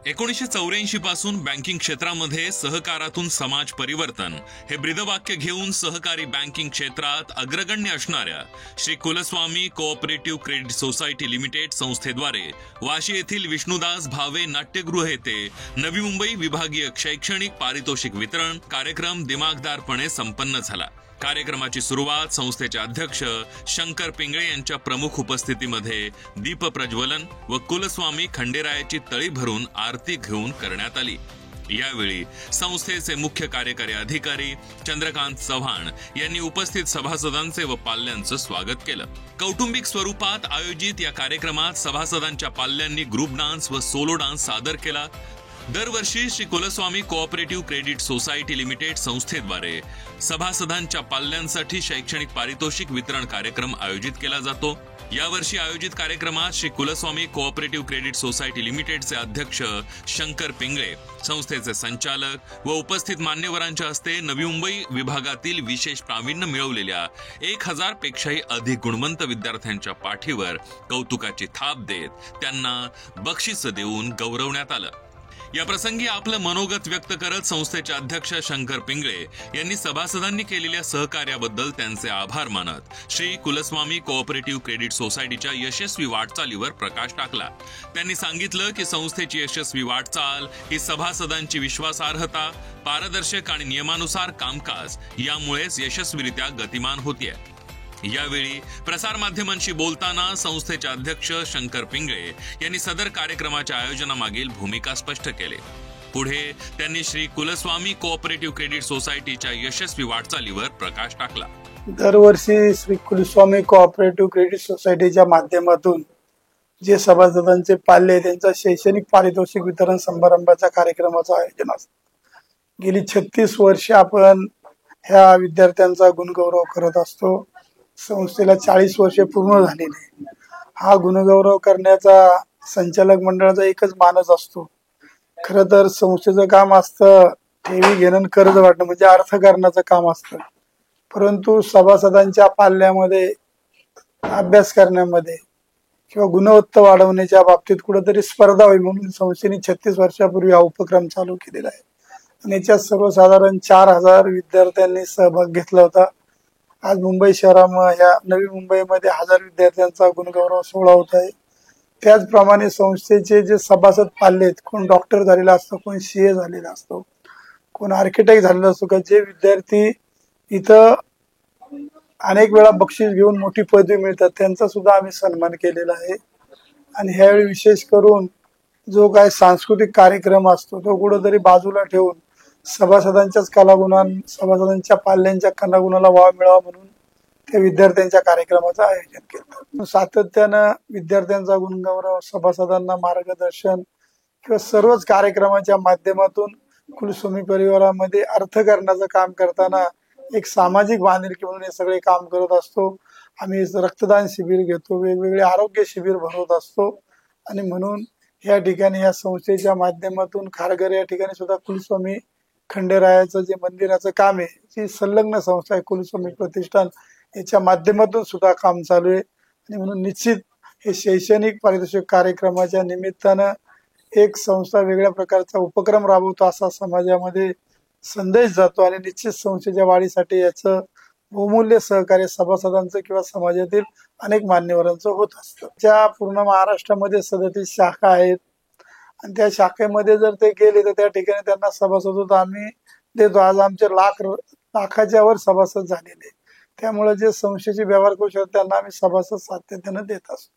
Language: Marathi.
1984 पासून बँकिंग क्षेत्रामध्ये सहकारातून समाज परिवर्तन हे ब्रीदवाक्य घेऊन सहकारी बँकिंग क्षेत्रात अग्रगण्य असणाऱ्या Shri Kulswami cooperative credit society limited संस्थेद्वारे वाशी येथील विष्णुदास भावे नाट्यगृह येथे नवी मुंबई विभागीय शैक्षणिक पारितोषिक वितरण कार्यक्रम दिमागदारपणे संपन्न झाला। कार्यक्रमाची सुरुवात संस्थेचे अध्यक्ष शंकर पिंगळे यांच्या प्रमुख उपस्थितीमध्ये दीप प्रज्वलन व कुलस्वामी खंडेरायाची तळी भरून आरती घेऊन करण्यात आली। यावेळी संस्थेचे मुख्य कार्यकारी अधिकारी चंद्रकांत चव्हाण यांनी उपस्थित सभासदांचे व पाल्यांचे स्वागत केले। कौटुंबिक स्वरूपात आयोजित या कार्यक्रमात सभासदांच्या पाल्यांनी ग्रुप डान्स व सोलो डान्स सादर केला। दरवर्षी Shri Kulswami cooperative credit society limited संस्थेद्वारे सभासदांच्या पाल्यांसाठी शैक्षणिक पारितोषिक वितरण कार्यक्रम आयोजित केला जातो। यावर्षी आयोजित कार्यक्रमात Shri Kulswami cooperative credit society लिमिटेडचे अध्यक्ष शंकर पिंगळे, संस्थेचे संचालक व उपस्थित मान्यवरांच्या हस्ते नवी मुंबई विभागातील विशेष प्रावीण्य मिळवलेल्या 1000 पेक्षाही अधिक गुणवंत विद्यार्थ्यांच्या पाठीवर कौतुकाची थाप देत त्यांना बक्षीस देऊन गौरवण्यात आलं। या प्रसंगी आपलं मनोगत व्यक्त करत संस्थेचे अध्यक्ष शंकर पिंगळे यांनी सभासदांनी केलेल्या सहकार्याबद्दल त्यांचे आभार मानत श्री कुलस्वामी कोऑपरेटिव्ह क्रेडिट सोसायटीच्या यशस्वी वाटचालीवर प्रकाश टाकला। त्यांनी सांगितलं की संस्थेची यशस्वी वाटचाल ही सभासदांची विश्वासार्हता, पारदर्शक आणि नियमानुसार कामकाज यामुळेच यशस्वीरित्या गतिमान होतीये। यावेळी प्रसार माध्यमांशी बोलताना संस्थेचे अध्यक्ष शंकर पिंगळे यांनी सदर कार्यक्रमाच्या आयोजनामागील भूमिका स्पष्ट केली। पुढे त्यांनी श्री कुलस्वामी कोऑपरेटिव्ह क्रेडिट सोसायटीच्या यशस्वी वाटचालीवर प्रकाश टाकला। दरवर्षी श्री कुलस्वामी कोऑपरेटिव्ह क्रेडिट सोसायटीच्या माध्यमातून जे सभासदांचे पाल्य त्यांचा शैक्षणिक पारितोषिक वितरण समारंभाच्या कार्यक्रमाचं आयोजन असतं। गेली 36 वर्षे आपण ह्या विद्यार्थ्यांचा गुणगौरव करत असतो। संस्थेला 40 वर्षे पूर्ण झालेली। हा गुणगौरव करण्याचा संचालक मंडळाचा एकच मानस असतो। खरं तर संस्थेचं काम असतं ठेवी घेणं, कर्ज वाटणं म्हणजे अर्थकारणाचं काम असतं, परंतु सभासदांच्या पाल्यामध्ये अभ्यास करण्यामध्ये किंवा गुणवत्ता वाढवण्याच्या बाबतीत कुठेतरी स्पर्धा होईल म्हणून संस्थेने 36 वर्षापूर्वी हा उपक्रम चालू केलेला आहे आणि याच्यात सर्वसाधारण 4000 विद्यार्थ्यांनी सहभाग घेतला होता। आज मुंबई शहरामध्ये या नवी मुंबईमध्ये 1000 विद्यार्थ्यांचा गुणगौरव सोहळा होत आहे। त्याचप्रमाणे संस्थेचे जे सभासद पाल्य आहेत, कोण डॉक्टर झालेला असतो, कोण सीए झालेला असतो, कोण आर्किटेक्ट झालेला असतो, का जे विद्यार्थी इथं अनेक वेळा बक्षीस घेऊन मोठी पदवी मिळतात त्यांचा सुद्धा आम्ही सन्मान केलेला आहे। आणि ह्यावेळी विशेष करून जो काय सांस्कृतिक कार्यक्रम असतो तो कुठेतरी बाजूला ठेवून सभासदांच्याच सभासदांच्या पाल्यांच्या कलागुणाला वाव मिळावा म्हणून त्या विद्यार्थ्यांच्या कार्यक्रमाचं आयोजन केलं। सातत्यानं विद्यार्थ्यांचा गुणगौरव, सभासदांना मार्गदर्शन किंवा सर्वच कार्यक्रमाच्या माध्यमातून कुलस्वामी परिवारामध्ये अर्थकारणाचं काम करताना एक सामाजिक बांधिलकी म्हणून हे सगळे काम करत असतो। आम्ही रक्तदान शिबिर घेतो, वेगवेगळे आरोग्य शिबिर भरवत असतो आणि म्हणून या ठिकाणी या संस्थेच्या माध्यमातून खारघर या ठिकाणी सुद्धा कुलस्वामी खंडेरायाचं जे मंदिराचं काम आहे, जी संलग्न संस्था आहे कुलस्वामी प्रतिष्ठान, याच्या माध्यमातून सुद्धा काम चालू आहे। आणि म्हणून निश्चित हे शैक्षणिक पारितोषिक कार्यक्रमाच्या निमित्तानं एक संस्था वेगळ्या प्रकारचा उपक्रम राबवतो असा समाजामध्ये संदेश जातो आणि निश्चित संस्थेच्या वाढीसाठी याचं बहुमूल्य सहकार्य सभासदांचं किंवा समाजातील अनेक मान्यवरांचं होत असतं। ज्या पूर्ण महाराष्ट्रामध्ये 37 शाखा आहेत आणि त्या शाखेमध्ये जर ते गेले तर त्या ठिकाणी त्यांना सभासद आम्ही देतो। आज आमचे लाखाच्या वर सभासद झालेले, त्यामुळे जे संस्थेचे व्यवहार करू शकतात त्यांना आम्ही सभासद सातत्याने देत असतो।